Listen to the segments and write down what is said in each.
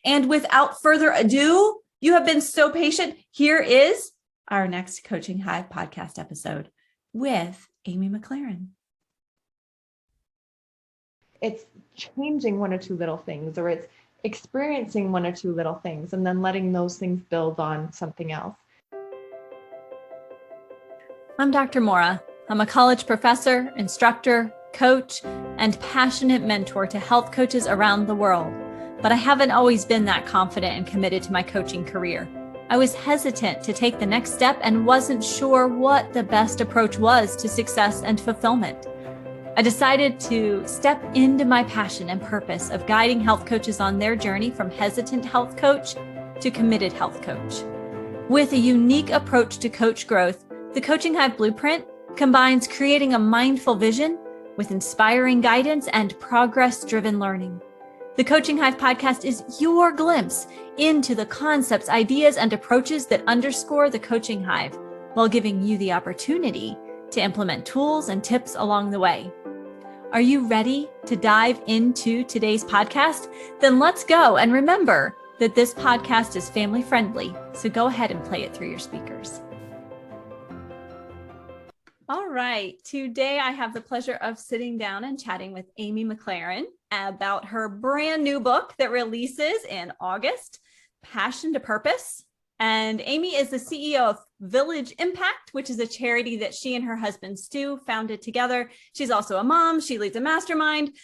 And without further ado, you have been so patient. Here is our next Coaching Hive podcast episode with Amy McLaren. It's changing one or two little things, or it's experiencing one or two little things, and then letting those things build on something else. I'm Dr. Maura. I'm a college professor, instructor, coach, and passionate mentor to health coaches around the world. But I haven't always been that confident and committed to my coaching career. I was hesitant to take the next step and wasn't sure what the best approach was to success and fulfillment. I decided to step into my passion and purpose of guiding health coaches on their journey from hesitant health coach to committed health coach. With a unique approach to coach growth, the Coaching Hive Blueprint combines creating a mindful vision with inspiring guidance and progress-driven learning. The Coaching Hive podcast is your glimpse into the concepts, ideas, and approaches that underscore the Coaching Hive while giving you the opportunity to implement tools and tips along the way. Are you ready to dive into today's podcast? Then let's go. And remember that this podcast is family friendly, so go ahead and play it through your speakers. All right. Today, I have the pleasure of sitting down and chatting with Amy McLaren about her brand new book that releases in August, Passion to Purpose. And Amy is the CEO of Village Impact, which is a charity that she and her husband, Stu, founded together. She's also a mom. She leads a mastermind.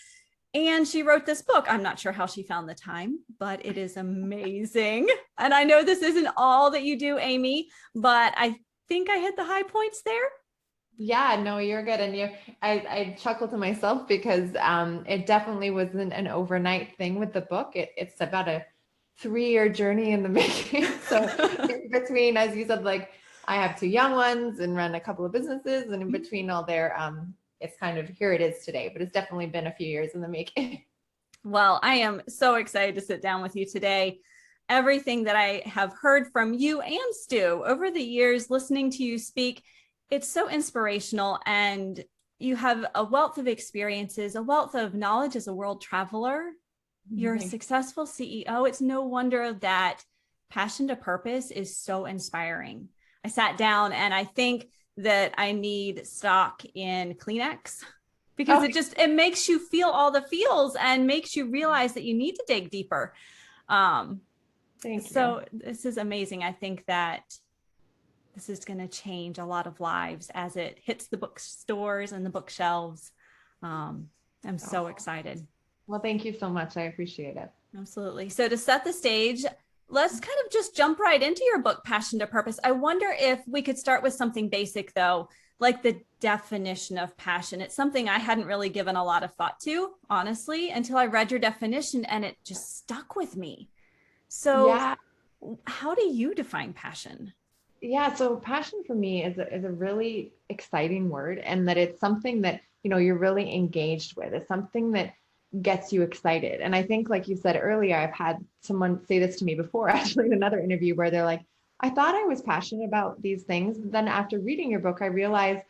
And she wrote this book. I'm not sure how she found the time, but it is amazing. And I know this isn't all that you do, Amy, but I think I hit the high points there. Yeah, no, you're good. And I chuckle to myself because it definitely wasn't an overnight thing with the book. It's about a 3-year journey in the making. So in between, as you said, like I have 2 young ones and run a couple of businesses, and in between all their, it's kind of here it is today, but it's definitely been a few years in the making. Well, I am so excited to sit down with you today. Everything that I have heard from you and Stu over the years, listening to you speak, it's so inspirational, and you have a wealth of experiences, a wealth of knowledge as a world traveler. You're a successful CEO. It's no wonder that Passion to Purpose is so inspiring. I sat down and I think that I need stock in Kleenex because it makes you feel all the feels and makes you realize that you need to dig deeper. Thank you. So this is amazing. I think that this is going to change a lot of lives as it hits the bookstores and the bookshelves. I'm so excited. Well, thank you so much. I appreciate it. Absolutely. So to set the stage, let's kind of just jump right into your book, Passion to Purpose. I wonder if we could start with something basic, though, like the definition of passion. It's something I hadn't really given a lot of thought to, honestly, until I read your definition, and it just stuck with me. So how do you define passion? Yeah, so passion for me is a really exciting word, and that it's something that, you're really engaged with. It's something that gets you excited. And I think, like you said earlier, I've had someone say this to me before, actually, in another interview, where they're like, I thought I was passionate about these things. But then after reading your book, I realized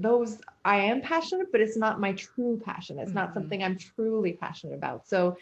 I am passionate, but it's not my true passion. It's not something I'm truly passionate about. So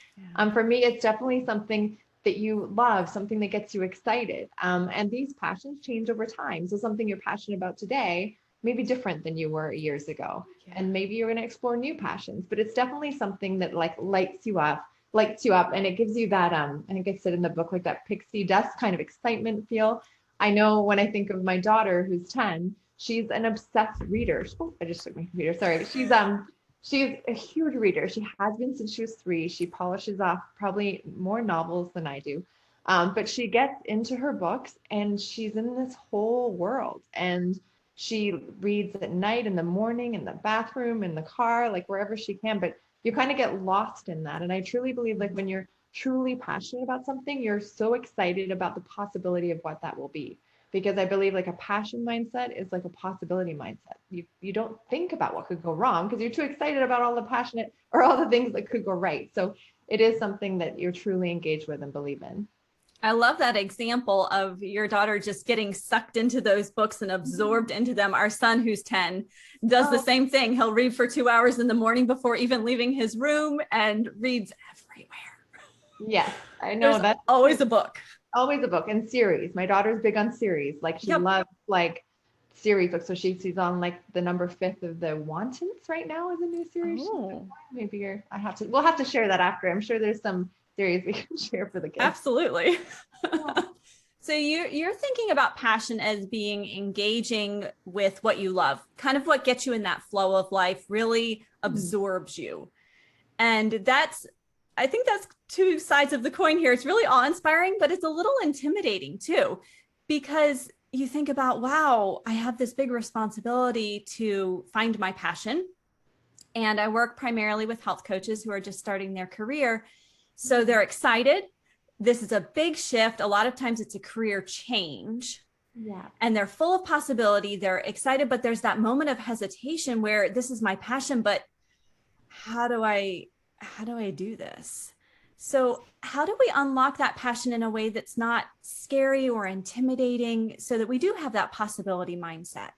for me, it's definitely something that you love, something that gets you excited. And these passions change over time. So something you're passionate about today may be different than you were years ago. And maybe you're going to explore new passions, but it's definitely something that like lights you up. And it gives you that, I think I said in the book, like that pixie dust kind of excitement feel. I know when I think of my daughter, who's 10, she's an obsessed reader. Oh, I just took my computer. Sorry. She's a huge reader. She has been since she was 3. She polishes off probably more novels than I do. But she gets into her books and she's in this whole world. And she reads at night, in the morning, in the bathroom, in the car, like wherever she can. But you kind of get lost in that. And I truly believe, like, when you're truly passionate about something, you're so excited about the possibility of what that will be. Because I believe like a passion mindset is like a possibility mindset. You don't think about what could go wrong because you're too excited about all the things that could go right. So it is something that you're truly engaged with and believe in. I love that example of your daughter just getting sucked into those books and absorbed into them. Our son, who's 10, does the same thing. He'll read for 2 hours in the morning before even leaving his room and reads everywhere. Yes, I know There's that's always a book. always a book and series. My daughter's big on series. Like she Yep. loves like series books. So she's on like the number 5 of the Wantons right now is a new series. Oh, Maybe we'll have to share that after. I'm sure there's some series we can share for the kids. absolutely. Yeah. So you're thinking about passion as being engaging with what you love, kind of what gets you in that flow of life, really absorbs you. And I think that's two sides of the coin here. It's really awe-inspiring, but it's a little intimidating too, because you think about, wow, I have this big responsibility to find my passion. And I work primarily with health coaches who are just starting their career. So they're excited. This is a big shift. A lot of times it's a career change. Yeah. And they're full of possibility. They're excited, but there's that moment of hesitation where this is my passion, but how do I do this? So how do we unlock that passion in a way that's not scary or intimidating so that we do have that possibility mindset?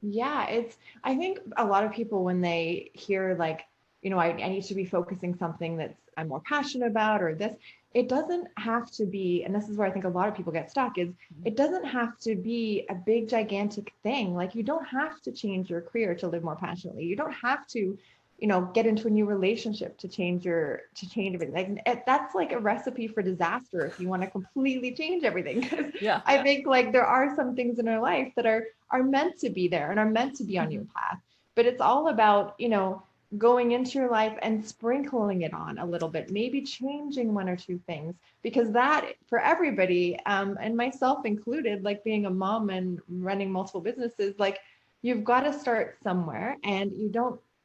Yeah, I think a lot of people when they hear like, I need to be focusing something that's I'm more passionate about or this, it doesn't have to be, and this is where I think a lot of people get stuck is it doesn't have to be a big gigantic thing. Like you don't have to change your career to live more passionately. You don't have to, get into a new relationship to change everything. Like that's like a recipe for disaster if you want to completely change everything. 'Cause Yeah. I think like there are some things in our life that are meant to be there and are meant to be on your path. But it's all about, going into your life and sprinkling it on a little bit, maybe changing one or two things, because that for everybody, and myself included, like being a mom and running multiple businesses, like you've got to start somewhere and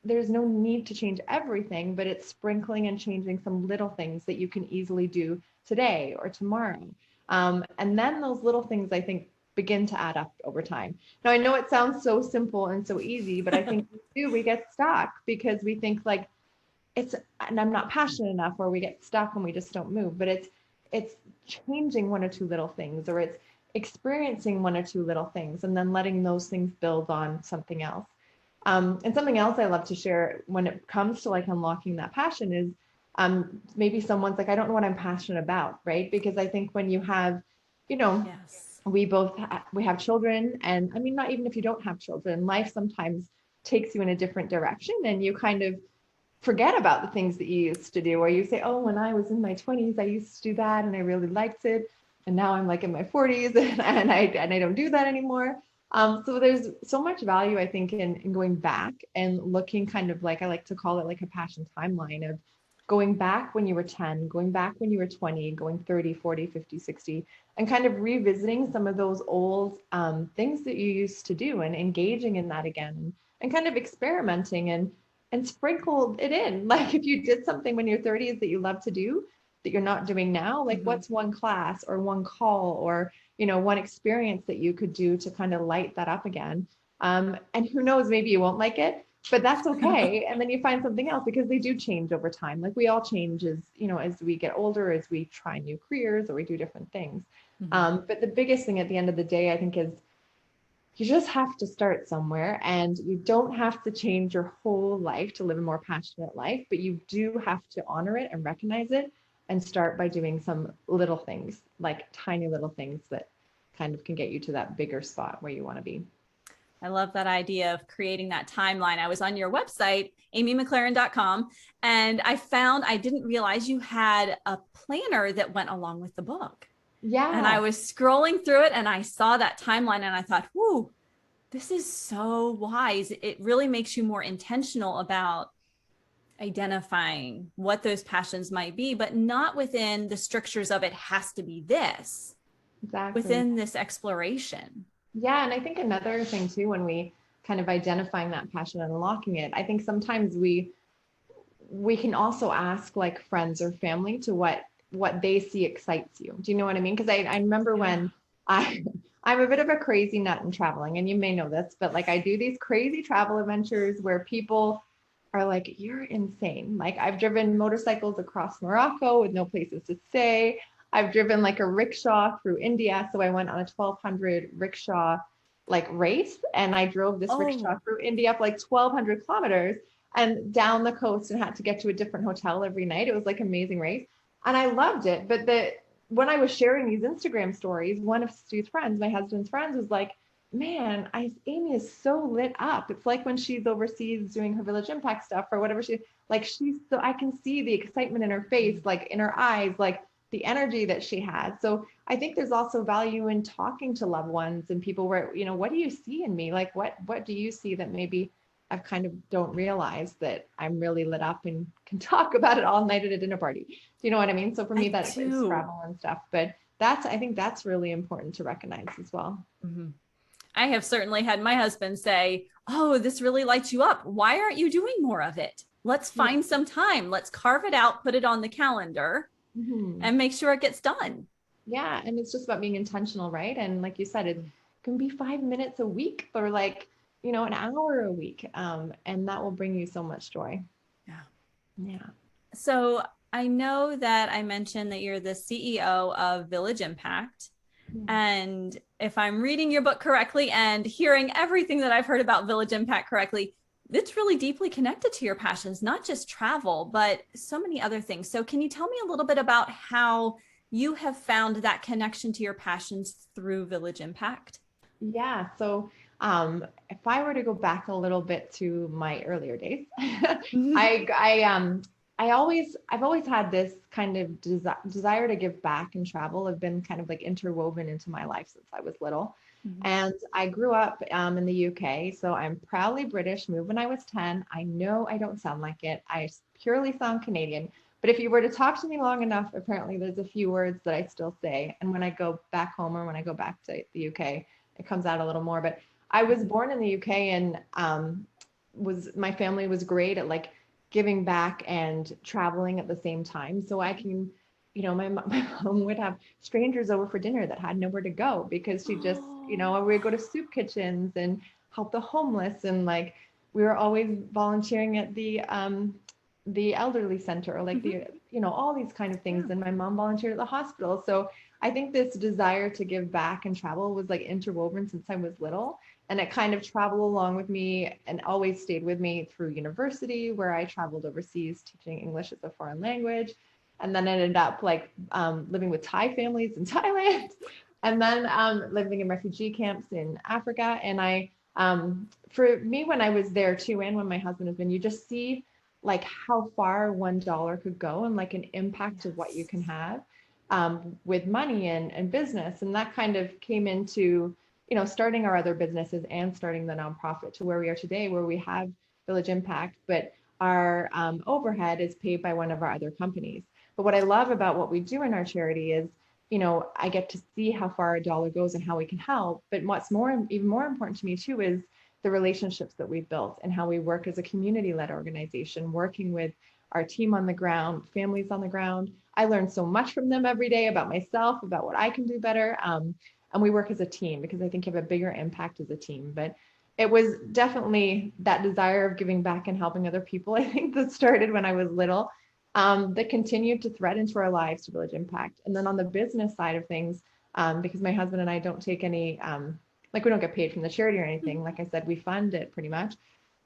there's no need to change everything, but it's sprinkling and changing some little things that you can easily do today or tomorrow. And then those little things, I think, begin to add up over time. Now, I know it sounds so simple and so easy, but I think we get stuck because we think like and I'm not passionate enough, or we get stuck and we just don't move. But it's changing one or two little things, or it's experiencing one or two little things, and then letting those things build on something else. And something else I love to share when it comes to like unlocking that passion is maybe someone's like, I don't know what I'm passionate about, right? Because I think when you have, Yes. we have children, and I mean, not even if you don't have children, life sometimes takes you in a different direction and you kind of forget about the things that you used to do, or you say, oh, when I was in my 20s, I used to do that and I really liked it. And now I'm like in my 40s and I don't do that anymore. So there's so much value, I think, in going back and looking kind of like, I like to call it like a passion timeline of going back when you were 10, going back when you were 20, going 30, 40, 50, 60, and kind of revisiting some of those old things that you used to do and engaging in that again and kind of experimenting and sprinkle it in. Like if you did something when you're 30s that you love to do that you're not doing now, like what's one class or one call or one experience that you could do to kind of light that up again. And who knows, maybe you won't like it, but that's okay. And then you find something else because they do change over time. Like we all change as we get older, as we try new careers or we do different things. But the biggest thing at the end of the day, I think, is you just have to start somewhere, and you don't have to change your whole life to live a more passionate life, but you do have to honor it and recognize it and start by doing some little things, like tiny little things that kind of can get you to that bigger spot where you want to be. I love that idea of creating that timeline. I was on your website, amymclaren.com, and I didn't realize you had a planner that went along with the book. Yeah. And I was scrolling through it and I saw that timeline and I thought, whoo, this is so wise. It really makes you more intentional about identifying what those passions might be, but not within the strictures of it has to be this, exactly. within this exploration. Yeah. And I think another thing too, when we kind of identifying that passion and unlocking it, I think sometimes we can also ask like friends or family to what they see excites you. Do you know what I mean? Because I remember when I'm a bit of a crazy nut in traveling, and you may know this, but like I do these crazy travel adventures where people are like, you're insane. Like I've driven motorcycles across Morocco with no places to stay. I've driven like a rickshaw through India. So I went on a 1200 rickshaw like race, and I drove this rickshaw through India for like 1200 kilometers and down the coast and had to get to a different hotel every night. It was like an amazing race. And I loved it. But when I was sharing these Instagram stories, one of Stu's friends, my husband's friends, was like, man, Amy is so lit up. It's like when she's overseas doing her Village Impact stuff or whatever she's so, I can see the excitement in her face, like in her eyes, like the energy that she has. So I think there's also value in talking to loved ones and people where, what do you see in me? Like, what do you see that maybe I kind of don't realize that I'm really lit up and can talk about it all night at a dinner party. Do you know what I mean? So for me, I that is do. travel and stuff, but I think that's really important to recognize as well. Mm-hmm. I have certainly had my husband say, "Oh, this really lights you up. Why aren't you doing more of it? Let's Yeah. find some time. Let's carve it out, put it on the calendar, Mm-hmm. and make sure it gets done." Yeah. And it's just about being intentional, right? And like you said, it can be 5 minutes a week or like, an hour a week. And that will bring you so much joy. Yeah. Yeah. So I know that I mentioned that you're the CEO of Village Impact. And if I'm reading your book correctly and hearing everything that I've heard about Village Impact correctly, it's really deeply connected to your passions, not just travel, but so many other things. So can you tell me a little bit about how you have found that connection to your passions through Village Impact? Yeah. So if I were to go back a little bit to my earlier days, I've always had this kind of desire to give back and travel. Have been kind of like interwoven into my life since I was little. Mhm. And I grew up in the UK, so I'm proudly British. Moved when I was 10. I know I don't sound like it. I purely sound Canadian. But if you were to talk to me long enough, apparently there's a few words that I still say. And when I go back home or when I go back to the UK, it comes out a little more. But I was born in the UK and my family was great at like giving back and traveling at the same time. So I can, my mom would have strangers over for dinner that had nowhere to go because she just, Oh. we would go to soup kitchens and help the homeless. And like, we were always volunteering at the elderly center, or like Mhm. all these kind of things. Yeah. And my mom volunteered at the hospital. So I think this desire to give back and travel was like interwoven since I was little. And it kind of traveled along with me and always stayed with me through university, where I traveled overseas teaching English as a foreign language. And then I ended up like living with Thai families in Thailand, and then living in refugee camps in Africa. And for me, when I was there too, and when my husband has been, you just see like how far $1 could go and like an impact of what you can Yes. have with money and business. And that kind of came into, starting our other businesses and starting the nonprofit to where we are today, where we have Village Impact, but our overhead is paid by one of our other companies. But what I love about what we do in our charity is, I get to see how far a dollar goes and how we can help. But what's even more important to me too, is the relationships that we've built and how we work as a community-led organization, working with our team on the ground, families on the ground. I learn so much from them every day about myself, about what I can do better. And we work as a team because I think you have a bigger impact as a team. But it was definitely that desire of giving back and helping other people, I think, that started when I was little, that continued to thread into our lives to Village Impact. And then on the business side of things, because my husband and I don't take any, like we don't get paid from the charity or anything. Like I said, we fund it pretty much.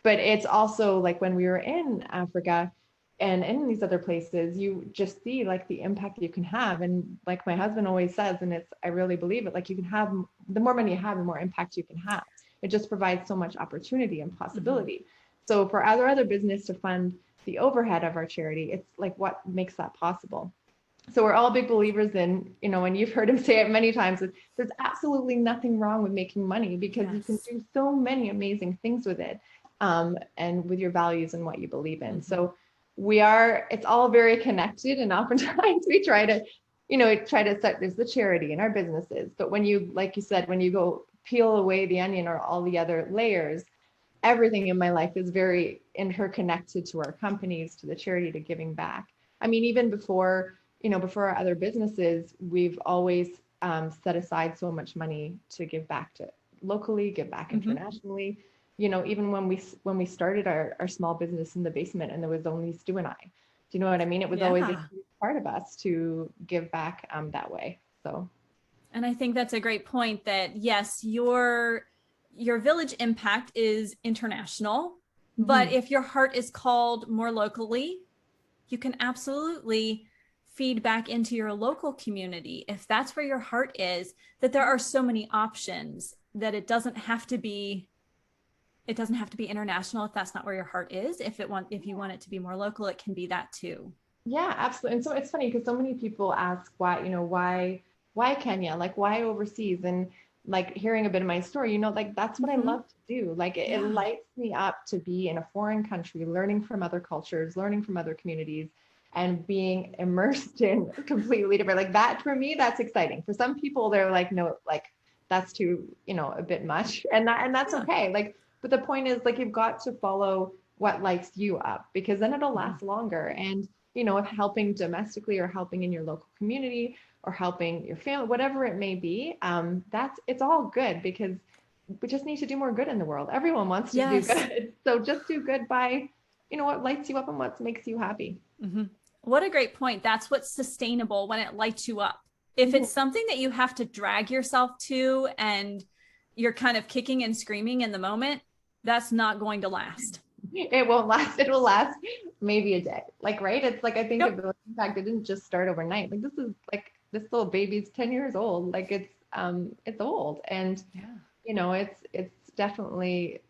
But it's also like when we were in Africa and in these other places, you just see like the impact that you can have. And like my husband always says, and I really believe it, like you can have, the more money you have, the more impact you can have. It just provides so much opportunity and Mhm. possibility. So for other business to fund the overhead of our charity, it's like what makes that possible. So we're all big believers in, and you've heard him say it many times, that there's absolutely nothing wrong with making money because you can Yes. do so many amazing things with it, and with your values and what you believe in. Mhm. So it's all very connected, and oftentimes we try to set, there's the charity in our businesses. But when you, like you said, when you go peel away the onion or all the other layers, everything in my life is very interconnected to our companies, to the charity, to giving back. I mean, even before our other businesses, we've always set aside so much money to give back to locally, give back Mhm. internationally. Even when we started our small business in the basement and there was only Stu and I. Do you know what I mean? It was always a Yeah. huge part of us to give back that way. So. And I think that's a great point that yes, your village impact is international, but Mhm. if your heart is called more locally, you can absolutely feed back into your local community, if that's where your heart is, that there are so many options, that it doesn't have to be international if that's not where your heart is. If you want it to be more local, it can be that too. Yeah, absolutely. And so it's funny because so many people ask why, why Kenya? Like why overseas? And like hearing a bit of my story, like that's what I love to do. Like it lights me up to be in a foreign country, learning from other cultures, learning from other communities, and being immersed in completely different, like that for me, that's exciting. For some people, they're like, no, like that's too, a bit much. And that's okay. Like, but the point is like, you've got to follow what lights you up, because then it'll last longer. And if helping domestically or helping in your local community or helping your family, whatever it may be, it's all good, because we just need to do more good in the world. Everyone wants to do good. So just do good by, what lights you up and what makes you happy. What a great point. That's what's sustainable, when it lights you up. If it's something that you have to drag yourself to and you're kind of kicking and screaming in the moment, that's not going to last. It won't last. It will last maybe a day. Like, right. It's like, I think of the impact, it didn't just start overnight. Like this little baby's 10 years old. Like it's old. And, it's definitely,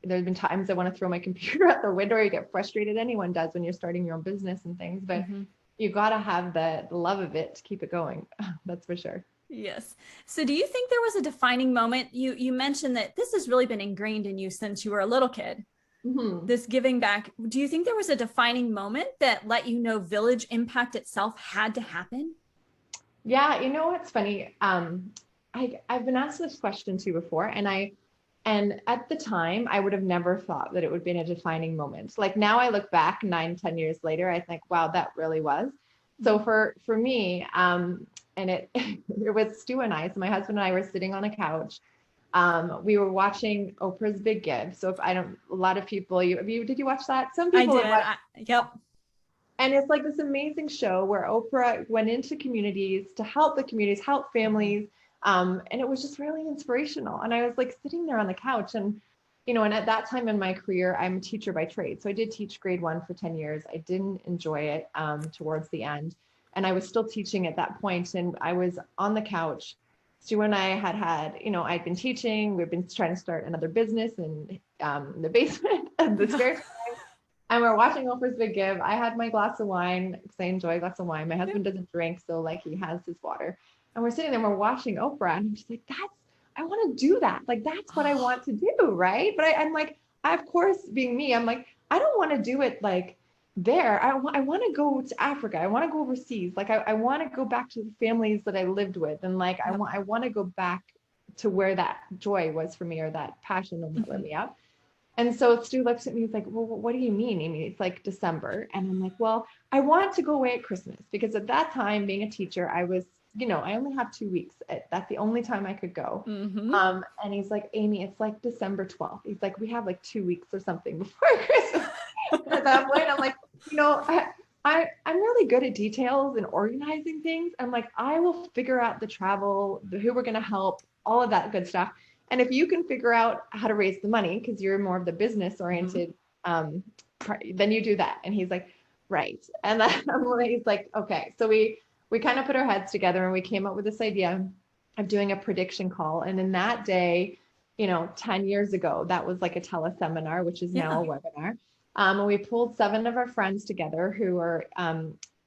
there's been times I want to throw my computer out the window, or you get frustrated. Anyone does when you're starting your own business and things, but you got to have the love of it to keep it going. That's for sure. Yes. So do you think there was a defining moment? You mentioned that this has really been ingrained in you since you were a little kid. This giving back. Do you think there was a defining moment that let you know Village Impact itself had to happen? Yeah, what's funny? I've been asked this question too before, and at the time I would have never thought that it would be a defining moment. Like now I look back 9-10 years later, I think, wow, that really was. So for me, and it it was Stu and I. So my husband and I were sitting on a couch. We were watching Oprah's Big Give. So a lot of people, did you watch that? Some people I did. Yep. And it's like this amazing show where Oprah went into communities to help the communities, help families. And it was just really inspirational. And I was like sitting there on the couch and, and at that time in my career, I'm a teacher by trade. So I did teach grade 1 for 10 years. I didn't enjoy it towards the end. And I was still teaching at that point. And I was on the couch. Stu and I had, I'd been teaching. We've been trying to start another business in the basement of the spare time. And we're watching Oprah's Big Give. I had my glass of wine because I enjoy a glass of wine. My husband doesn't drink, so like he has his water. And we're sitting there, we're watching Oprah, and I'm just like, I want to do that. Like, that's what I want to do, right? But I'm like, of course, being me, I'm like, I don't want to do it like there. I want to go to Africa. I want to go overseas. Like, I want to go back to the families that I lived with. And like, I want to go back to where that joy was for me, or that passion that lit me up. And so Stu looks at me, he's like, well, what do you mean, Amy? It's like December. And I'm like, well, I want to go away at Christmas, because at that time, being a teacher, I was, I only have 2 weeks. That's the only time I could go. And he's like, Amy, it's like December 12th. He's like, we have like 2 weeks or something before Christmas. At that point, I'm like, I'm really good at details and organizing things. I'm like, I will figure out the travel, who we're going to help, all of that good stuff. And if you can figure out how to raise the money, because you're more of the business oriented, then you do that. And he's like, right. And then he's like, okay. So we kind of put our heads together and we came up with this idea of doing a prediction call. And in that day, 10 years ago, that was like a teleseminar, which is now a webinar. And we pulled 7 of our friends together who are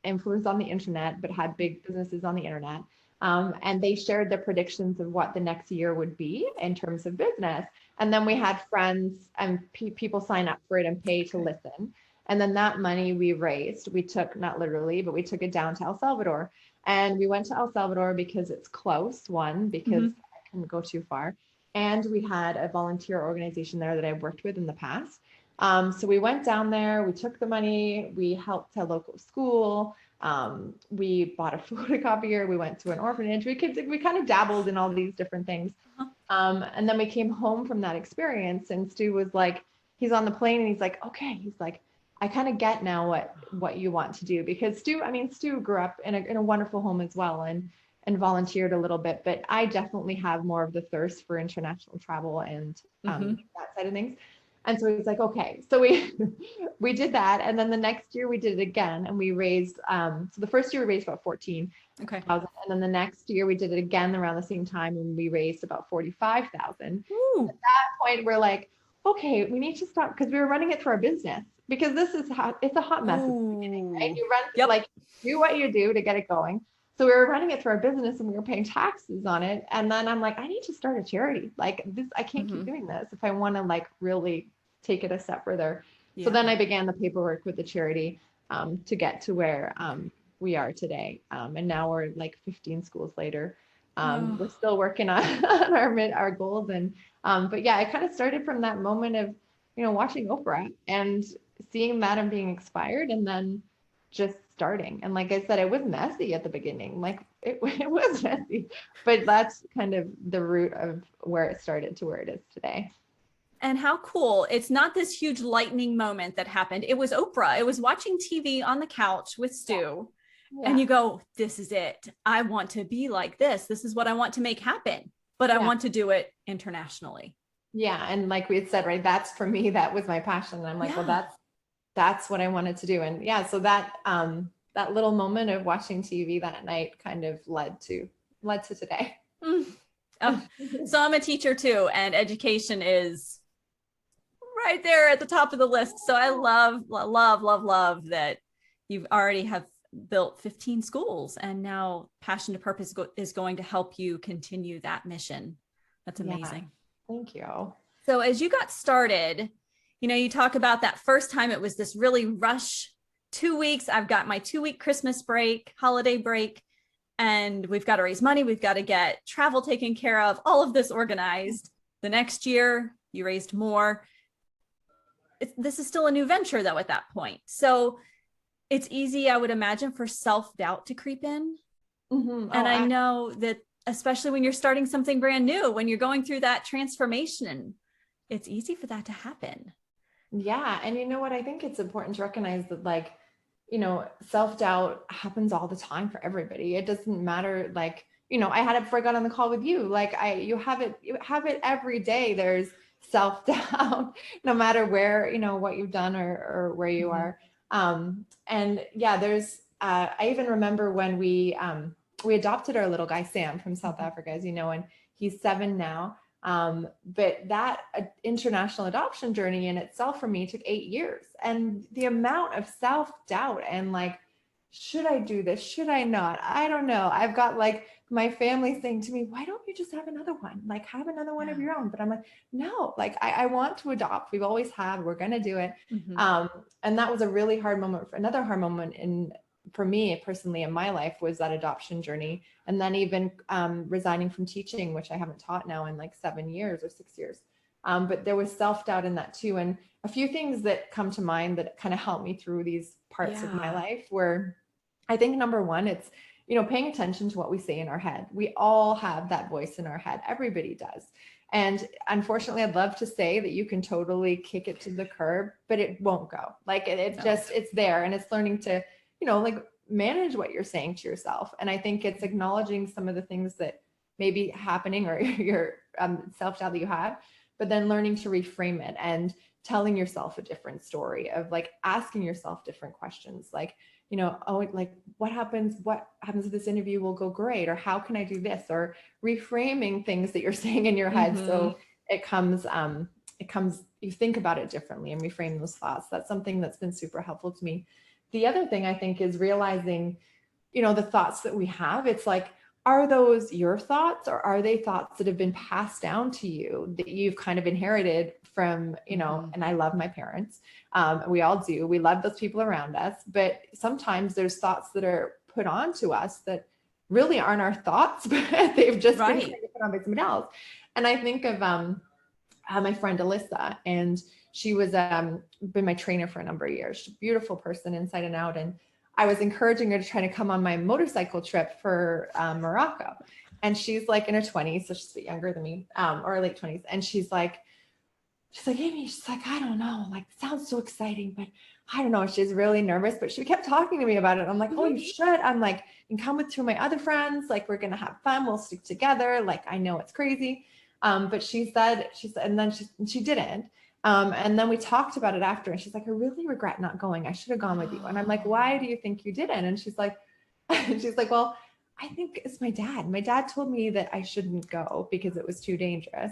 influenced on the internet, but had big businesses on the internet. And they shared their predictions of what the next year would be in terms of business. And then we had friends and people sign up for it and pay to listen. And then that money we raised, we took, not literally, but we took it down to El Salvador. And we went to El Salvador because it's close, because I couldn't go too far. And we had a volunteer organization there that I've worked with in the past. So we went down there, we took the money, we helped a local school. We bought a photocopier, we went to an orphanage, we kind of dabbled in all these different things. And then we came home from that experience, and Stu was like, he's on the plane and he's like, okay, he's like, I kind of get now what you want to do, because Stu grew up in a wonderful home as well, and volunteered a little bit, but I definitely have more of the thirst for international travel and that side of things. And so it's like, okay, so we we did that. And then the next year we did it again, and we raised, so the first year we raised about 14,000. Okay. And then the next year we did it again around the same time, and we raised about 45,000. At that point, we're like, okay, we need to stop, because we were running it through our business, because this is it's a hot mess at the beginning, right? You run, like, do what you do to get it going. So we were running it through our business, and we were paying taxes on it. And then I'm like, I need to start a charity. Like this, I can't keep doing this if I want to like really take it a step further. So then I began the paperwork with the charity to get to where we are today. And now we're like 15 schools later. We're still working on our goals. And but yeah, I kind of started from that moment of, you know, watching Oprah and seeing that and being inspired, and then just starting. And like I said, it was messy at the beginning. Like it was messy, but that's kind of the root of where it started to where it is today. And how cool. It's not this huge lightning moment that happened. It was Oprah. It was watching TV on the couch with Stu. Yeah. And you go, this is it. I want to be like this. This is what I want to make happen, but I want to do it internationally. Yeah. And like we had said, right, that's for me, that was my passion. And I'm like, well, that's what I wanted to do. And yeah, so that little moment of watching TV that night kind of led to today. So I'm a teacher too, and education is right there at the top of the list. So I love that you've already have built 15 schools, and now Passion to Purpose is going to help you continue that mission. That's amazing. Yeah, thank you. So as you got started, you know, you talk about that first time it was this really rush 2 weeks. I've got my 2-week Christmas break, holiday break, and we've got to raise money. We've got to get travel taken care of, all of this organized. The next year you raised more. This is still a new venture though at that point. So it's easy, I would imagine, for self-doubt to creep in. And I know that especially when you're starting something brand new, when you're going through that transformation, it's easy for that to happen. Yeah. And you know what? I think it's important to recognize that, like, you know, self-doubt happens all the time for everybody. It doesn't matter. Like, you know, I had it before I got on the call with you. Like you have it every day. There's self-doubt, no matter where, you know, what you've done or where you are. And yeah, there's, I even remember when we adopted our little guy, Sam, from South Africa, as you know, and he's 7 now. But that international adoption journey in itself for me took 8 years. And the amount of self-doubt and like, should I do this? Should I not? I don't know. I've got like my family saying to me, why don't you just have another one? Like have another one of your own. But I'm like, no, like I want to adopt. We've always had, we're going to do it. And that was a really hard moment. Another hard moment for me personally in my life was that adoption journey. And then even resigning from teaching, which I haven't taught now in like 7 years or 6 years. But there was self-doubt in that too. And a few things that come to mind that kind of helped me through these parts of my life were, I think number one, it's, you know, paying attention to what we say in our head. We all have that voice in our head. Everybody does. And unfortunately, I'd love to say that you can totally kick it to the curb, but it won't go. Like it's there, and it's learning to, you know, like manage what you're saying to yourself. And I think it's acknowledging some of the things that may be happening or your self-doubt that you have, but then learning to reframe it and telling yourself a different story of like asking yourself different questions. Like, you know, oh, like what happens if this interview will go great? Or how can I do this? Or reframing things that you're saying in your head. So it comes, you think about it differently and reframe those thoughts. That's something that's been super helpful to me. The other thing I think is realizing, you know, the thoughts that we have, it's like, are those your thoughts, or are they thoughts that have been passed down to you that you've kind of inherited from, you know, and I love my parents. We all do. We love those people around us, but sometimes there's thoughts that are put on to us that really aren't our thoughts, but they've just been put on by somebody else. And I think of my friend Alyssa, and she was been my trainer for a number of years. She's a beautiful person inside and out. And I was encouraging her to try to come on my motorcycle trip for Morocco. And she's like in her 20s, so she's a bit younger than me, or late 20s. And she's like, Amy, she's like, I don't know, like, it sounds so exciting, but I don't know. She's really nervous, but she kept talking to me about it. I'm like, oh, you should. I'm like, you can come with 2 of my other friends. Like, we're going to have fun. We'll stick together. Like, I know it's crazy. But she said, and then she didn't. And then we talked about it after, and she's like, I really regret not going. I should have gone with you. And I'm like, why do you think you didn't? And she's like, well, I think it's my dad. My dad told me that I shouldn't go because it was too dangerous.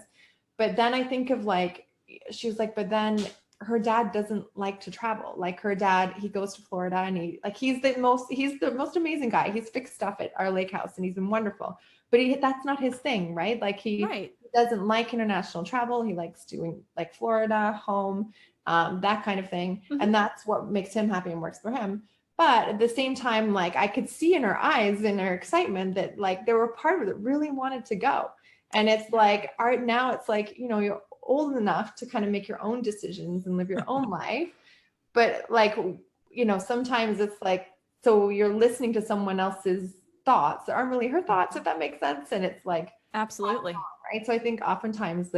But then I think of like, she was like, but then her dad doesn't like to travel. Like her dad, he goes to Florida and he's the most amazing guy. He's fixed stuff at our lake house and he's been wonderful, but that's not his thing, right? Like he doesn't like international travel. He likes doing like Florida, home, that kind of thing. Mm-hmm. And that's what makes him happy and works for him. But at the same time, like I could see in her eyes and her excitement that like there were part of it that really wanted to go. And it's like art now, it's like, you're old enough to kind of make your own decisions and live your own life. But like, sometimes it's like, so you're listening to someone else's thoughts that aren't really her thoughts, if that makes sense. And it's like, absolutely. Right. So I think oftentimes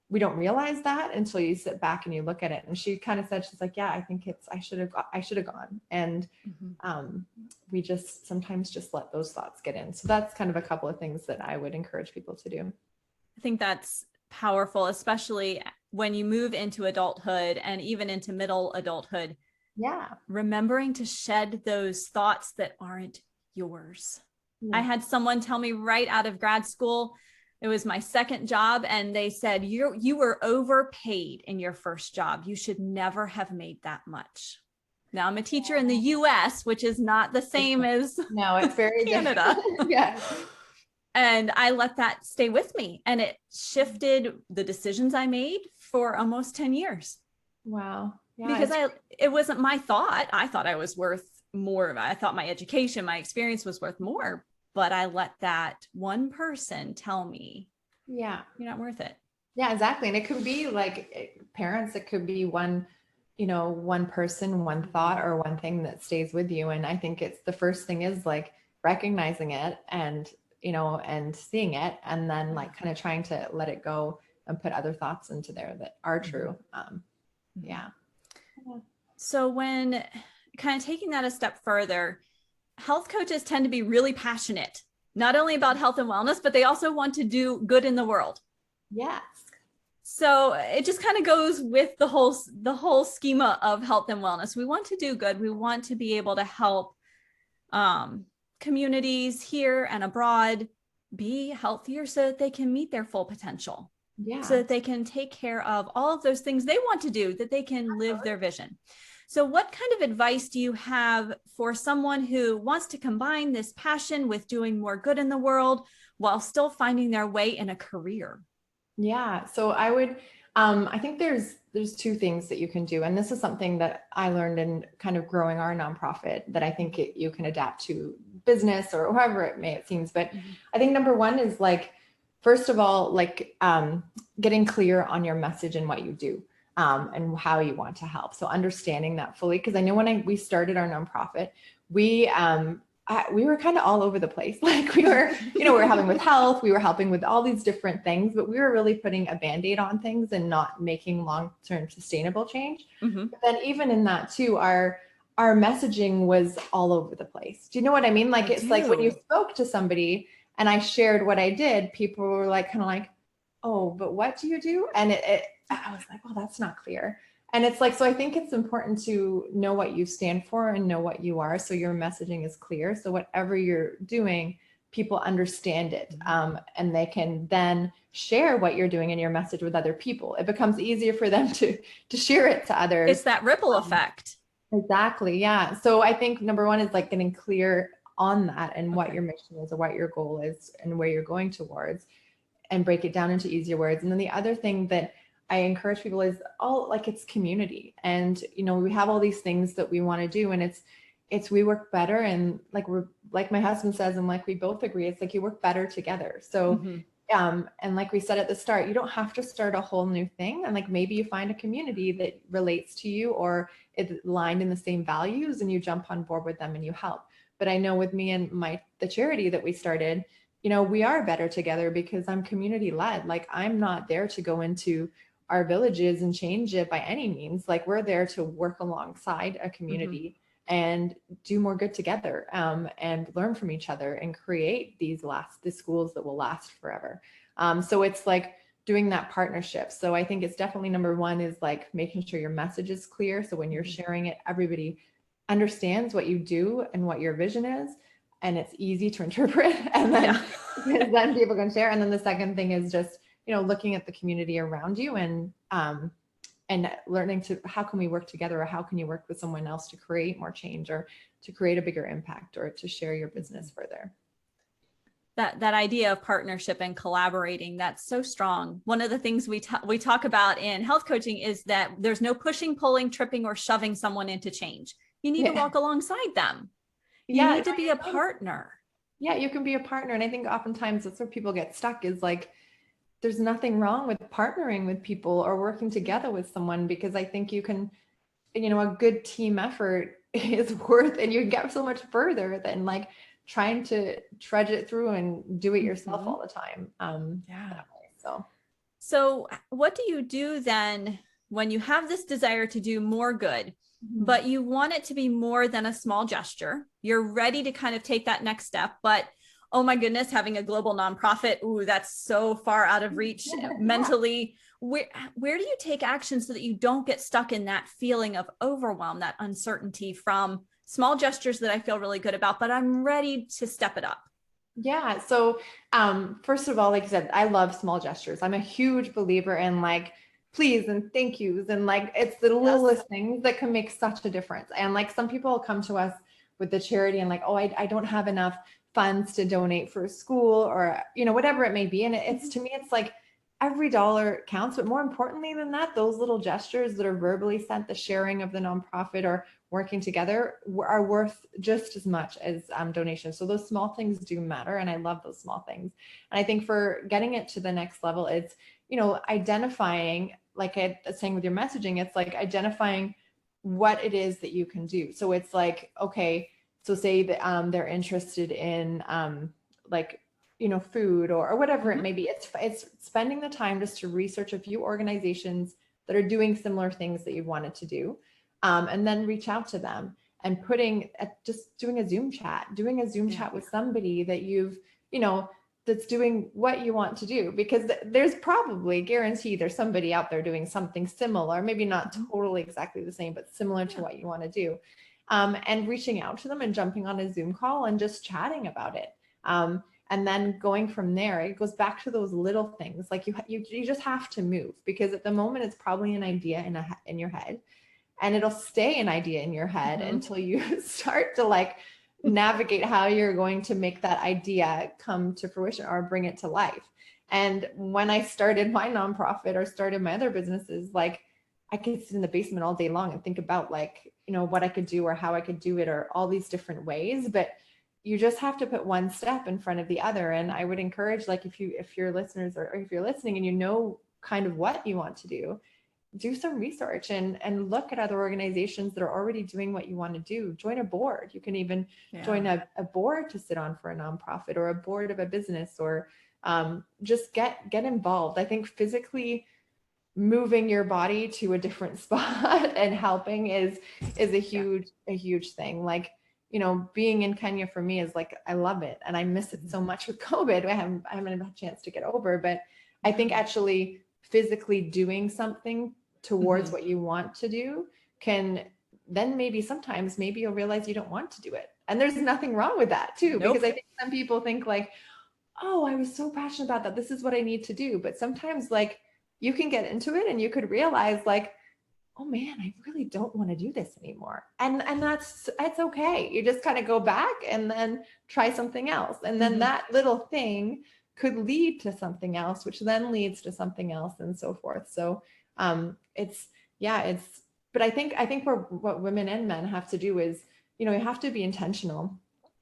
we don't realize that until you sit back and you look at it. And she kind of said, she's like, yeah, I think I should have gone. And we just sometimes just let those thoughts get in. So that's kind of a couple of things that I would encourage people to do. I think that's powerful, especially when you move into adulthood and even into middle adulthood. Yeah. Remembering to shed those thoughts that aren't yours. Yeah. I had someone tell me right out of grad school, it was my second job, and they said, you were overpaid in your first job. You should never have made that much. Now I'm a teacher in the US, which is not the same as no, it's very Canada. Yeah. And I let that stay with me, and it shifted the decisions I made for almost 10 years. Wow. Yeah, because it wasn't my thought. I thought I was worth more. I thought my education, my experience was worth more, but I let that one person tell me, yeah, you're not worth it. Yeah, exactly. And it could be like parents, it could be one person, one thought or one thing that stays with you. And I think it's the first thing is like recognizing it and, and seeing it, and then like kind of trying to let it go and put other thoughts into there that are true. Yeah. So when kind of taking that a step further, health coaches tend to be really passionate, not only about health and wellness, but they also want to do good in the world. Yes. So it just kind of goes with the whole schema of health and wellness. We want to do good. We want to be able to help communities here and abroad be healthier so that they can meet their full potential. Yeah. So that they can take care of all of those things they want to do, that they can live their vision. So what kind of advice do you have for someone who wants to combine this passion with doing more good in the world while still finding their way in a career? Yeah. So I would, I think there's two things that you can do. And this is something that I learned in kind of growing our nonprofit that I think you can adapt to business or however it seems. But I think number one is like, first of all, like getting clear on your message and what you do and how you want to help. So understanding that fully, because I know when we started our nonprofit, we were kind of all over the place. Like we were, we were helping with health, we were helping with all these different things, but we were really putting a Band-Aid on things and not making long-term sustainable change. But then even in that too, our messaging was all over the place. Do you know what I mean? Like it's like when you spoke to somebody and I shared what I did, people were like, kind of like, oh, but what do you do? And I was like, well, that's not clear. And it's like, so I think it's important to know what you stand for and know what you are. So your messaging is clear. So whatever you're doing, people understand it. And they can then share what you're doing in your message with other people. It becomes easier for them to share it to others. It's that ripple effect. Exactly. Yeah. So I think number one is like getting clear on that and what your mission is or what your goal is and where you're going towards, and break it down into easier words. And then the other thing that I encourage people is it's community. And, we have all these things that we want to do, and it's, we work better. And like my husband says, and like we both agree, it's like you work better together. So, and like we said at the start, you don't have to start a whole new thing. And like, maybe you find a community that relates to you or is aligned in the same values and you jump on board with them and you help. But I know with me and the charity that we started, we are better together because I'm community led. Like I'm not there to go into our villages and change it by any means. Like we're there to work alongside a community and do more good together, and learn from each other and create the schools that will last forever. So it's like doing that partnership. So I think it's definitely number one is like making sure your message is clear. So when you're sharing it, everybody understands what you do and what your vision is, and it's easy to interpret. And then, then people can share. And then the second thing is just, looking at the community around you and learning to, how can we work together, or how can you work with someone else to create more change, or to create a bigger impact, or to share your business further. That idea of partnership and collaborating, that's so strong. One of the things we talk about in health coaching is that there's no pushing, pulling, tripping, or shoving someone into change. You need to walk alongside them. You need to be a partner. Yeah, you can be a partner. And I think oftentimes that's where people get stuck, is like, there's nothing wrong with partnering with people or working together with someone, because I think you can, a good team effort is worth, and you can get so much further than like trying to trudge it through and do it yourself all the time. So what do you do then when you have this desire to do more good, but you want it to be more than a small gesture? You're ready to kind of take that next step, but oh my goodness, having a global nonprofit, ooh, that's so far out of reach mentally. Where do you take action so that you don't get stuck in that feeling of overwhelm, that uncertainty from small gestures that I feel really good about, but I'm ready to step it up? Yeah. So first of all, like I said, I love small gestures. I'm a huge believer in like please and thank yous, and like it's the littlest things that can make such a difference. And like some people come to us with the charity and like, oh, I don't have enough funds to donate for a school, or whatever it may be. And it's to me, it's like every dollar counts. But more importantly than that, those little gestures that are verbally sent, the sharing of the nonprofit or working together, are worth just as much as donations. So those small things do matter. And I love those small things. And I think for getting it to the next level, it's, identifying, like I was saying with your messaging, it's like identifying what it is that you can do. So it's like, okay, so say that they're interested in food or whatever it may be. It's spending the time just to research a few organizations that are doing similar things that you wanted to do, and then reach out to them and just doing a Zoom chat with somebody that you've, that's doing what you want to do, because there's probably guaranteed there's somebody out there doing something similar, maybe not totally exactly the same, but similar to what you want to do. And reaching out to them and jumping on a Zoom call and just chatting about it. And then going from there, it goes back to those little things. Like you just have to move, because at the moment it's probably an idea in your head, and it'll stay an idea in your head until you start to like navigate how you're going to make that idea come to fruition or bring it to life. And when I started my nonprofit or started my other businesses, like I could sit in the basement all day long and think about like, what I could do or how I could do it, or all these different ways. But you just have to put one step in front of the other. And I would encourage, like, if your listeners, or if you're listening and kind of what you want to do some research and look at other organizations that are already doing what you want to do. Join a board. You can even join a board to sit on for a nonprofit, or a board of a business, or just get involved. I think physically moving your body to a different spot and helping is a huge thing. Like, being in Kenya for me is like, I love it. And I miss it so much with COVID. I haven't had a chance to get over, but I think actually physically doing something towards what you want to do can then maybe you'll realize you don't want to do it. And there's nothing wrong with that too, because I think some people think like, oh, I was so passionate about that, this is what I need to do. But sometimes like you can get into it and you could realize like, oh man, I really don't want to do this anymore. And it's okay. You just kind of go back and then try something else. And then that little thing could lead to something else, which then leads to something else, and so forth. So but I think what women and men have to do is, you have to be intentional,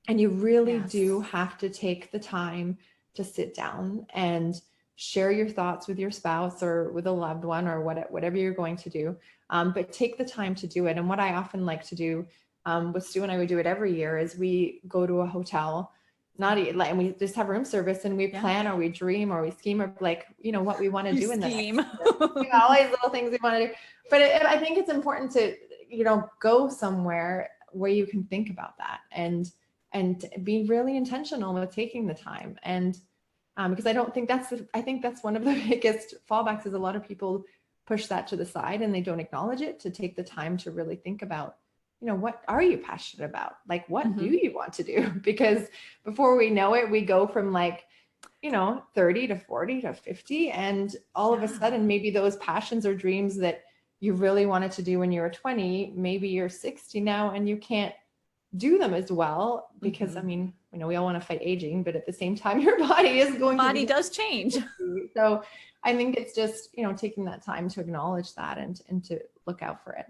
and you really do have to take the time to sit down and share your thoughts with your spouse or with a loved one, or whatever you're going to do. But take the time to do it. And what I often like to do with Stu, and I would do it every year, is we go to a hotel, and we just have room service, and we plan, or we dream, or we scheme, or like, what we want to do in the next year. All these little things we want to do. But I think it's important to, go somewhere where you can think about that and be really intentional with taking the time. And Because I think that's one of the biggest fallbacks is a lot of people push that to the side and they don't acknowledge it, to take the time to really think about, what are you passionate about? Like, what do you want to do? Because before we know it, we go from 30 to 40 to 50. And all of a sudden, maybe those passions or dreams that you really wanted to do when you were 20, maybe you're 60 now and you can't do them as well because we all want to fight aging, but at the same time, your body is going body does change. So I think it's just, taking that time to acknowledge that and to look out for it.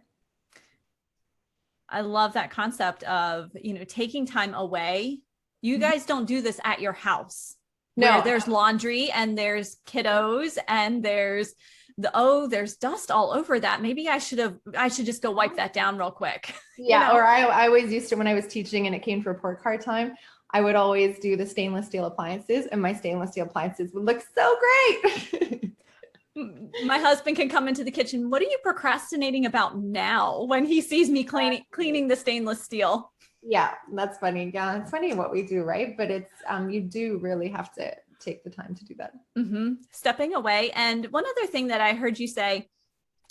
I love that concept of, taking time away. You guys don't do this at your house. No, where there's laundry and there's kiddos and there's dust all over that. Maybe I should just go wipe that down real quick. Yeah. Or I always used to, when I was teaching and it came to report card time, I would always do the stainless steel appliances, and my stainless steel appliances would look so great. My husband can come into the kitchen. What are you procrastinating about now, when he sees me cleaning the stainless steel? Yeah, that's funny. Yeah, it's funny what we do, right? But it's you do really have to take the time to do that. Stepping away. And one other thing that I heard you say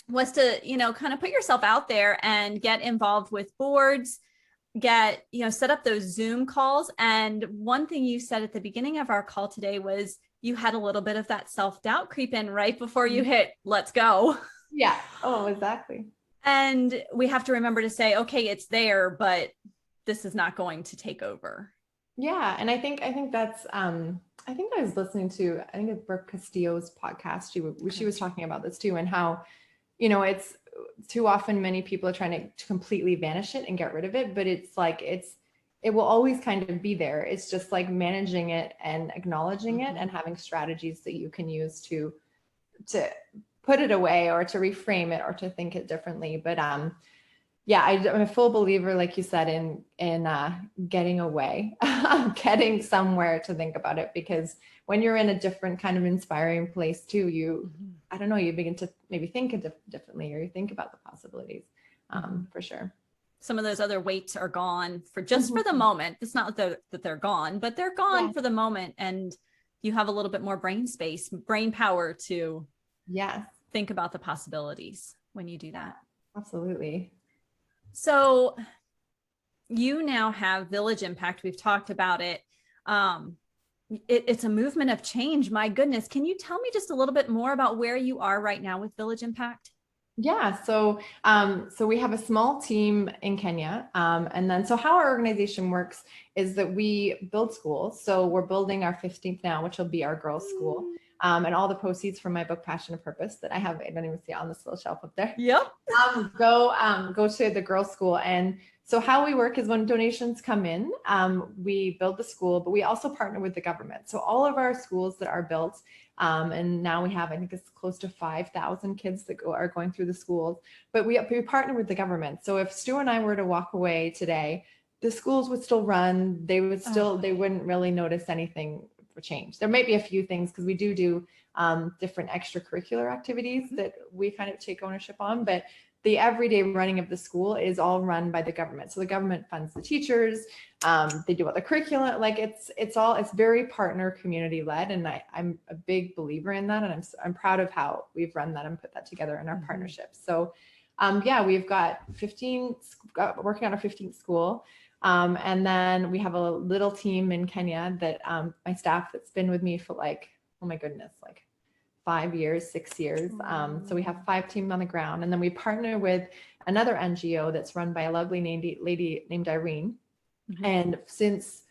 was to, kind of put yourself out there and get involved with boards, set up those Zoom calls. And one thing you said at the beginning of our call today was you had a little bit of that self-doubt creep in right before you hit, let's go. Yeah. Oh, exactly. And we have to remember to say, okay, it's there, but this is not going to take over. Yeah. And I think that's, I think I was listening to, it's Brooke Castillo's podcast. She was talking about this too, and how, it's too often many people are trying to completely vanish it and get rid of it, but it's like, it will always kind of be there. It's just like managing it and acknowledging it and having strategies that you can use to put it away or to reframe it or to think it differently. But, yeah, I'm a full believer, like you said, in getting away, getting somewhere to think about it, because when you're in a different kind of inspiring place too, you begin to maybe think differently, or you think about the possibilities, for sure. Some of those other weights are gone for the moment. It's not that they're gone, but they're gone for the moment. And you have a little bit more brain power to think about the possibilities when you do that. Absolutely. So you now have Village Impact. We've talked about it. It's a movement of change. My goodness. Can you tell me just a little bit more about where you are right now with Village Impact? Yeah. So we have a small team in Kenya. And then, so how our organization works is that we build schools. So we're building our 15th now, which will be our girls' school. And all the proceeds from my book, Passion and Purpose, that I don't even see on this little shelf up there. Yep. Go to the girls' school. And so how we work is when donations come in, we build the school, but we also partner with the government. So all of our schools that are built, and now we have, I think it's close to 5,000 kids that are going through the schools, but we partner with the government. So if Stu and I were to walk away today, the schools would still run. They wouldn't really notice anything for change. There might be a few things, because we do different extracurricular activities that we kind of take ownership on, but the everyday running of the school is all run by the government. So the government funds the teachers, they do all the curriculum, like it's very partner community led. And I'm a big believer in that. And I'm proud of how we've run that and put that together in our partnerships. So we've got working on our 15th school. And then we have a little team in Kenya that my staff that's been with me for like 5 years, 6 years. So we have 5 teams on the ground. And then we partner with another NGO that's run by a lovely lady named Irene. And since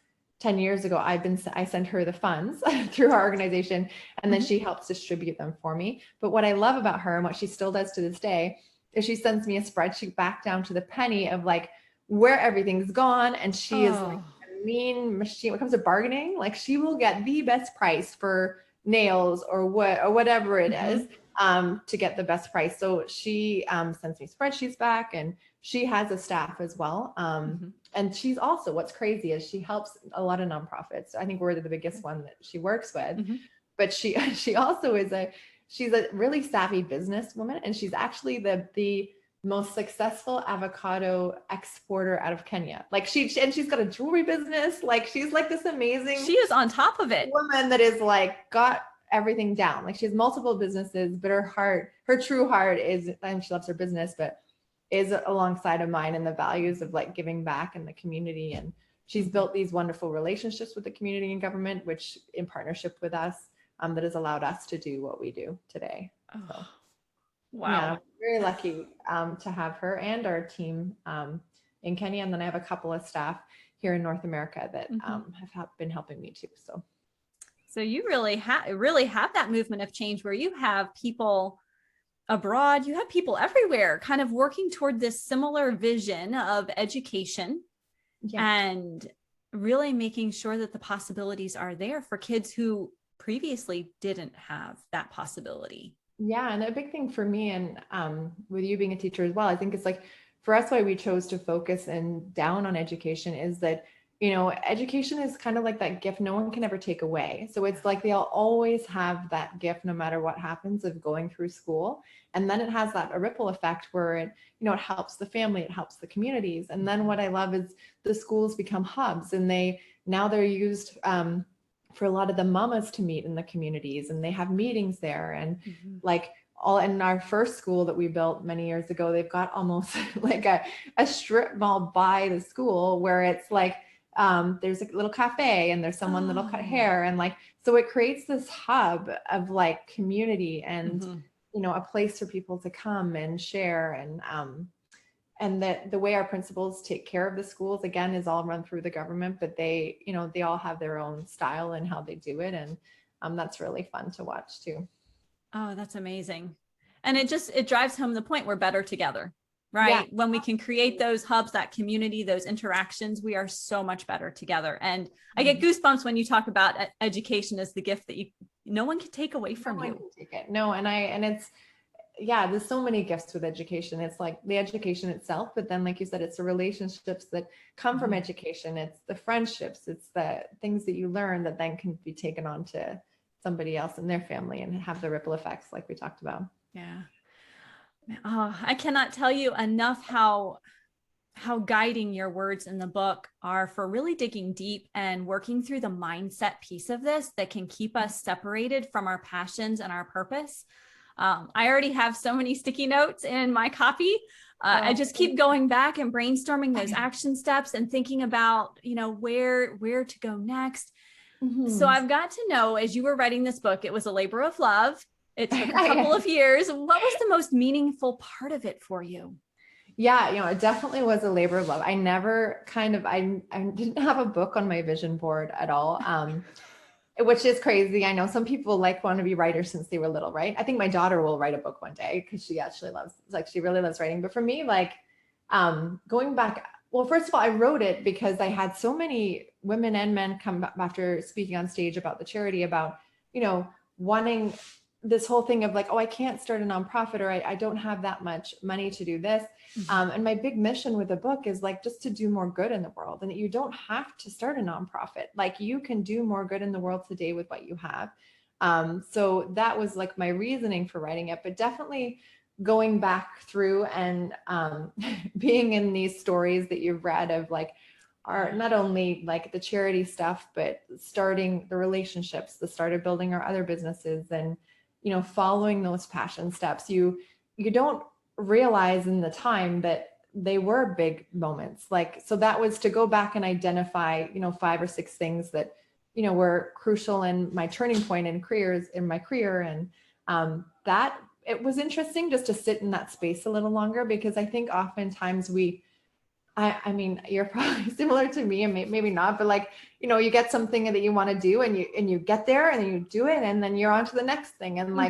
10 years ago, I sent her the funds through our organization, and then she helps distribute them for me. But what I love about her, and what she still does to this day, is she sends me a spreadsheet back down to the penny of like where everything's gone. And she is like a mean machine when it comes to bargaining. Like, she will get the best price for nails or whatever it is, to get the best price. So she sends me spreadsheets back, and she has a staff as well. And she's also, what's crazy is she helps a lot of nonprofits. I think we're the biggest one that she works with, but she also she's a really savvy businesswoman, and she's actually the most successful avocado exporter out of Kenya. Like she's got a jewelry business. Like she's like this amazing, she is on top of it, woman that is like got everything down. Like she has multiple businesses, but her true heart is, and she loves her business, but is alongside of mine and the values of like giving back in the community. And she's built these wonderful relationships with the community and government, which in partnership with us, that has allowed us to do what we do today. So, wow. Yeah, very lucky to have her and our team in Kenya. And then I have a couple of staff here in North America that have been helping me too. So you really have that movement of change where you have people abroad, you have people everywhere kind of working toward this similar vision of education and really making sure that the possibilities are there for kids who previously didn't have that possibility. Yeah. And a big thing for me, and with you being a teacher as well, I think it's like for us, why we chose to focus and down on education is that, you know, education is kind of like that gift no one can ever take away. So it's like they'll always have that gift no matter what happens of going through school. And then it has a ripple effect where it, you know, it helps the family, it helps the communities. And then what I love is the schools become hubs, and they're used for a lot of the mamas to meet in the communities, and they have meetings there. And like all in our first school that we built many years ago, they've got almost like a strip mall by the school where it's like, there's a little cafe and there's someone that'll cut hair, and like, so it creates this hub of like community and, you know, a place for people to come and share. And that the way our principals take care of the schools, again, is all run through the government, but they, you know, they all have their own style and how they do it. And that's really fun to watch too. Oh, that's amazing. And it drives home the point we're better together. Right. When we can create those hubs, that community, those interactions, we are so much better together. And I get goosebumps when you talk about education as the gift that no one can take away from you. No one can take it. No. And it's, there's so many gifts with education. It's like the education itself, but then like you said, it's the relationships that come from education. It's the friendships, it's the things that you learn that then can be taken on to somebody else and their family and have the ripple effects like we talked about. Yeah. Oh, I cannot tell you enough how guiding your words in the book are for really digging deep and working through the mindset piece of this that can keep us separated from our passions and our purpose. I already have so many sticky notes in my copy. I just keep going back and brainstorming those action steps and thinking about, you know, where to go next. So I've got to know, as you were writing this book, it was a labor of love. It took a couple of years. What was the most meaningful part of it for you? Yeah, you know, it definitely was a labor of love. I never I didn't have a book on my vision board at all, which is crazy. I know some people want to be writers since they were little, right? I think my daughter will write a book one day because she really loves writing. But for me, going back, well, first of all, I wrote it because I had so many women and men come after speaking on stage about the charity about, you know, wanting this whole thing of like, oh, I can't start a nonprofit, or I don't have that much money to do this. And my big mission with the book is just to do more good in the world, and that you don't have to start a nonprofit. Like you can do more good in the world today with what you have. So that was my reasoning for writing it, but definitely going back through and being in these stories that you've read of are not only the charity stuff, but starting the relationships, the start of building our other businesses, and following those passion steps. You don't realize in the time that they were big moments. So that was to go back and identify 5 or 6 things that were crucial in my turning point in my career. And that it was interesting just to sit in that space a little longer, because I think oftentimes I mean, you're probably similar to me, and maybe not, but you get something that you want to do, and you get there and you do it, and then you're on to the next thing. And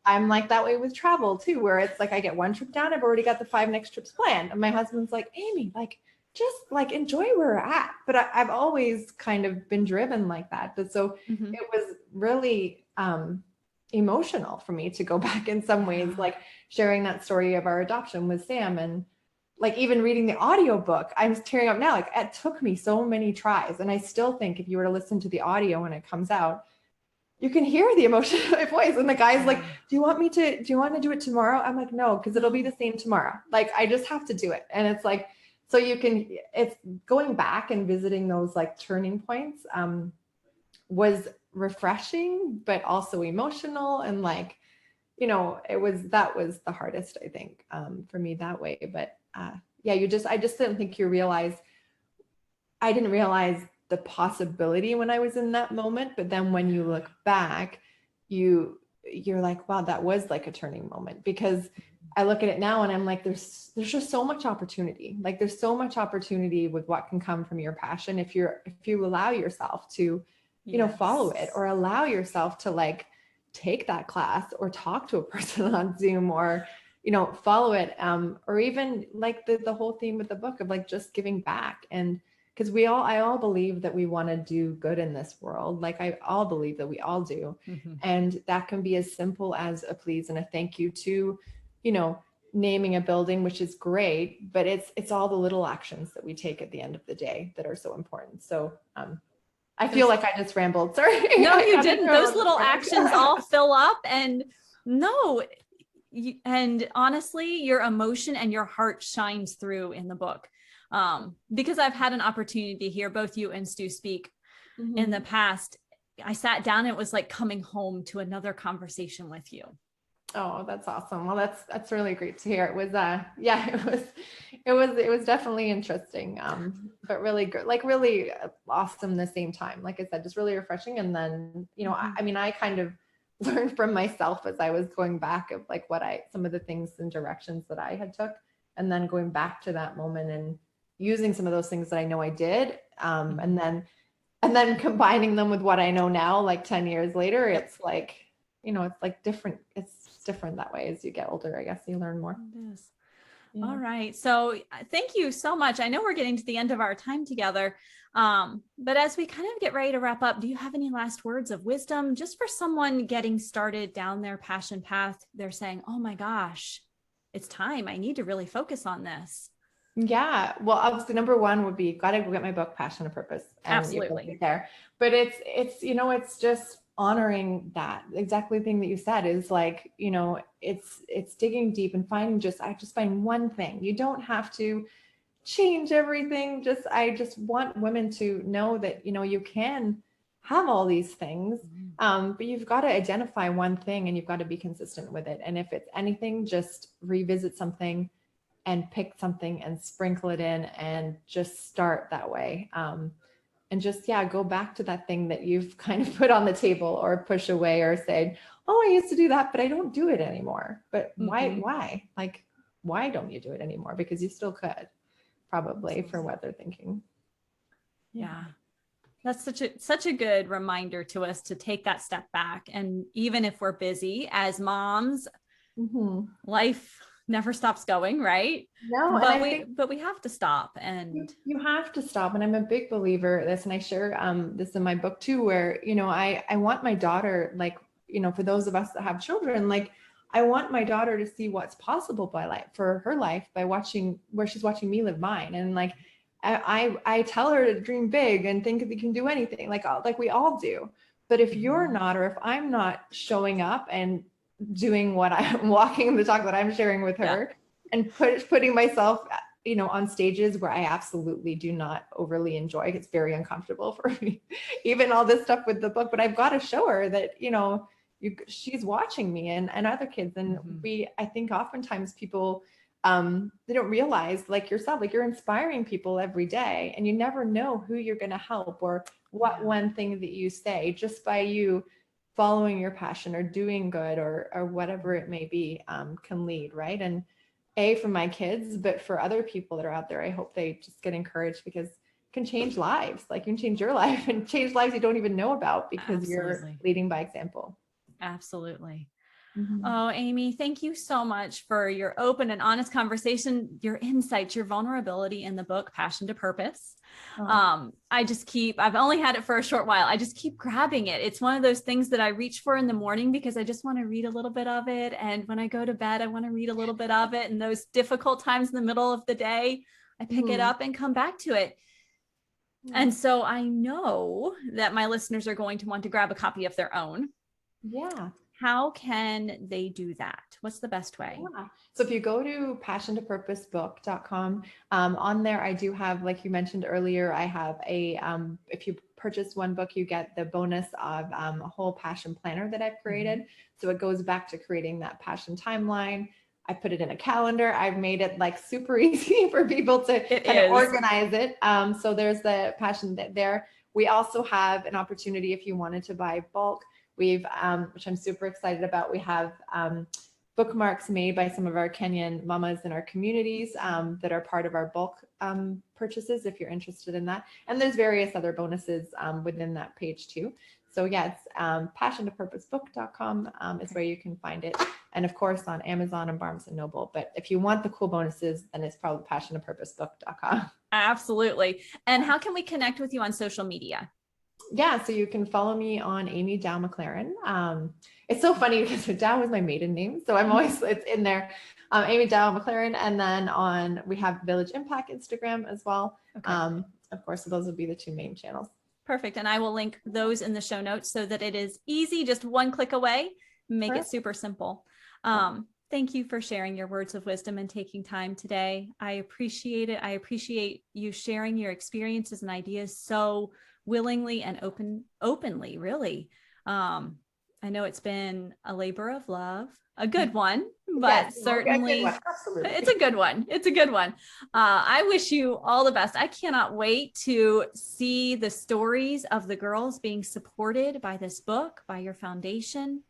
I'm that way with travel too, where it's I get one trip down, I've already got the 5 next trips planned. And my husband's like, Amy, just enjoy where we're at. But I've always kind of been driven like that. But so it was really emotional for me to go back in some ways, sharing that story of our adoption with Sam, and even reading the audiobook, I'm tearing up now. It took me so many tries. And I still think if you were to listen to the audio when it comes out, you can hear the emotion in my voice. And the guy's like, do you want to do it tomorrow? I'm like, no, because it'll be the same tomorrow. Like, I just have to do it. And it's like, so it's going back and visiting those like turning points was refreshing, but also emotional. And like, that was the hardest, I think, for me that way. But yeah, I just didn't think I didn't realize the possibility when I was in that moment. But then when you look back, you're like, wow, that was like a turning moment, because I look at it now and I'm like, there's just so much opportunity. Like, there's so much opportunity with what can come from your passion if you allow yourself to, follow it, or allow yourself to like take that class or talk to a person on Zoom, or, follow it. Or even like the whole theme with the book of like just giving back. And because I all believe that we want to do good in this world. Like, I all believe that we all do. And that can be as simple as a please and a thank you to, naming a building, which is great, but it's all the little actions that we take at the end of the day that are so important. So, I feel like I just rambled. Sorry. No, you didn't. Those little actions all fill up, and and honestly, your emotion and your heart shines through in the book. Because I've had an opportunity to hear both you and Stu speak in the past. I sat down and it was like coming home to another conversation with you. Oh, that's awesome. Well, that's really great to hear. It was, it was definitely interesting. But really good, like really awesome at the same time. Like I said, just really refreshing. And then, I kind of learned from myself as I was going back of like some of the things and directions that I had took, and then going back to that moment and using some of those things that I know I did. And then combining them with what I know now, like 10 years later, it's like, it's like different. It's different that way as you get older. I guess you learn more. It is. Yeah. All right. So thank you so much. I know we're getting to the end of our time together. But as we kind of get ready to wrap up, do you have any last words of wisdom just for someone getting started down their passion path? They're saying, oh my gosh, it's time. I need to really focus on this. Yeah. Well, obviously number one would be, got to go get my book, Passion and Purpose. And absolutely. There. But it's, it's just honoring that exactly thing that you said is like, it's digging deep and finding I just find one thing. You don't have to change everything. I just want women to know that, you can have all these things. But you've got to identify one thing and you've got to be consistent with it. And if it's anything, just revisit something and pick something and sprinkle it in and just start that way. And just, go back to that thing that you've kind of put on the table or push away or said, oh, I used to do that, but I don't do it anymore. But why? Like, why don't you do it anymore? Because you still could, probably, for what they're thinking. Yeah. That's such a good reminder to us to take that step back. And even if we're busy as moms, life never stops going, right? No, but we have to stop, and you have to stop. And I'm a big believer in this, and I share this in my book too, where I want my daughter, like, for those of us that have children, like I want my daughter to see what's possible for her life by watching where she's watching me live mine. And like I tell her to dream big and think that you can do anything, like we all do. But if you're not, or if I'm not showing up and doing what I'm walking the talk that I'm sharing with her, and putting myself, on stages where I absolutely do not overly enjoy. It's very uncomfortable for me, even all this stuff with the book, but I've got to show her that, she's watching me and other kids. And I think oftentimes people, they don't realize, like yourself, like you're inspiring people every day, and you never know who you're going to help or what one thing that you say just by you following your passion or doing good or whatever it may be, can lead, right? And for my kids, but for other people that are out there, I hope they just get encouraged, because it can change lives. Like you can change your life and change lives you don't even know about, because you're leading by example. Absolutely. Oh, Amy, thank you so much for your open and honest conversation, your insights, your vulnerability in the book, Passion to Purpose. I've only had it for a short while. I just keep grabbing it. It's one of those things that I reach for in the morning because I just want to read a little bit of it. And when I go to bed, I want to read a little bit of it. And those difficult times in the middle of the day, I pick it up and come back to it. And so I know that my listeners are going to want to grab a copy of their own. Yeah. How can they do that? What's the best way? Yeah. So if you go to passiontopurposebook.com, on there, I do have, like you mentioned earlier, I have if you purchase one book, you get the bonus of a whole passion planner that I've created. So it goes back to creating that passion timeline. I put it in a calendar. I've made it like super easy for people to kind of organize it. So there's the passion there. We also have an opportunity if you wanted to buy bulk. We've, which I'm super excited about. We have bookmarks made by some of our Kenyan mamas in our communities that are part of our bulk purchases, if you're interested in that. And there's various other bonuses within that page too. So yeah, it's passiontopurposebook.com is where you can find it. And of course on Amazon and Barnes and Noble. But if you want the cool bonuses, then it's probably passiontopurposebook.com. Absolutely. And how can we connect with you on social media? Yeah, so you can follow me on Amy Dow McLaren. It's so funny because Dow is my maiden name, so I'm always, it's in there. Amy Dow McLaren, and then we have Village Impact Instagram as well. Okay. Of course, so those would be the two main channels. Perfect, and I will link those in the show notes so that it is easy, just one click away. Make it super simple. Thank you for sharing your words of wisdom and taking time today. I appreciate it. I appreciate you sharing your experiences and ideas so willingly and openly, really. I know it's been a labor of love, a good one, but yes, certainly it's a good one. It's a good one. I wish you all the best. I cannot wait to see the stories of the girls being supported by this book, by your foundation,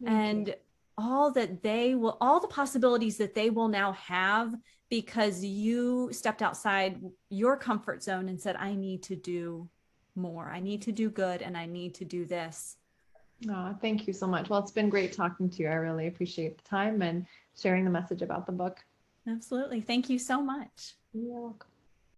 and all the possibilities that they will now have because you stepped outside your comfort zone and said, I need to do more. I need to do good, and I need to do this. Oh, thank you so much. Well, it's been great talking to you. I really appreciate the time and sharing the message about the book. Absolutely. Thank you so much. You're welcome.